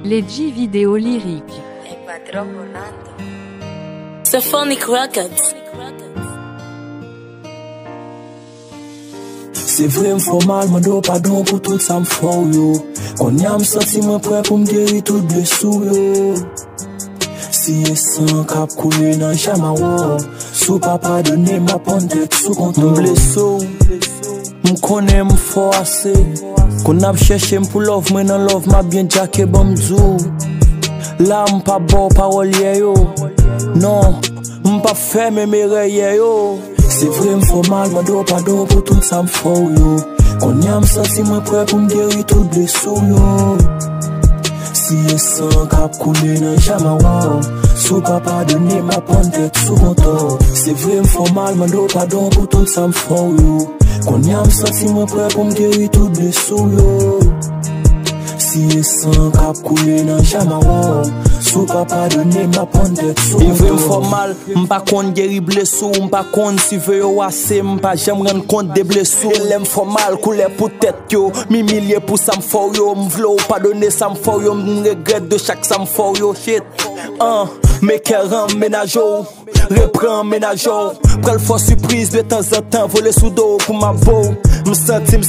Leggi vidéo lyrique. Symphonic Records. C'est vrai m'fò mal, m'do pardon pour tout ça m'fò yo. Kon y'a m'senti moi prêt pour m'guérir tout blessure yo. Si y'a sang cap coulé dans jama wo, sous papa donné ma pente sous compte m'blessure. M'connais m'fò assez. Qu'on a cherché pour love, moi non love m'a bien jacké bon m'dou. Là m'pas bon parole yo. Non, m'pas fait mes merveilles yo. C'est vrai m'fò mal, m'do pardon pour tout ça m'fò yo. Qu'on y'a m'senti moi prêt pour m'guérir tout blessure yo. Si y'a sang cap coulé dans jama wo, sous papa donné ma pente sous compte. C'est vrai m'fò mal, m'do pardon pour tout ça m'fò yo. Qu'on y'a m'senti moi prêt pour m'guérir tout blessure yo. Si y'a sang cap coulé dans jama wo, sous papa donné ma pente sous compte. Il veut m'fò mal, m'pas kon guérir blessure, m'pas kon si veut yo assez, m'pas jamais rendre compte des blessures. Il aime fò mal couler pour tête yo, m'humilier pour ça m'fò yo, m'vlo pas donner ça m'fò yo, m'regrette de chaque ça m'fò yo shit. Mais qu'elle rend ménage, reprend ménage, prend fort surprise de temps en temps, voler sous dos pour ma peau. M'sentim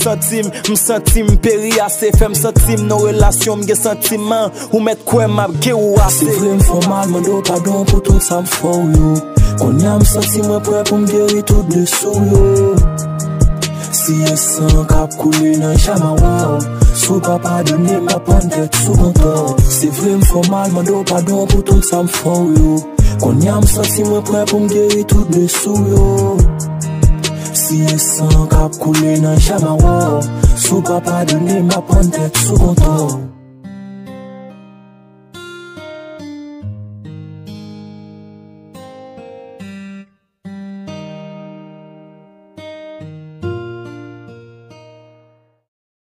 péri assez, fait m'sentim nos relations, m'gen sentiment, ou mettre quoi m'a gé ou assez. C'est vrai m'fò mal, m'do pardon pour tout ça m'fò yo. Qu'on y'a m'senti moi prêt pour m'guérir tout blessure yo. Si y'a sang cap coulé dans jama wo, sous papa donné ma pente sous compte. C'est vrai m'fò mal, m'do pardon pour tout ça m'fò yo. Qu'on y'a m'senti moi prêt pour m'guérir tout blessure yo. Si y'a sang cap coulé dans jama wo, sous papa donné ma pente sous compte.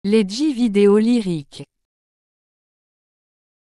Leggi vidéo lyrique.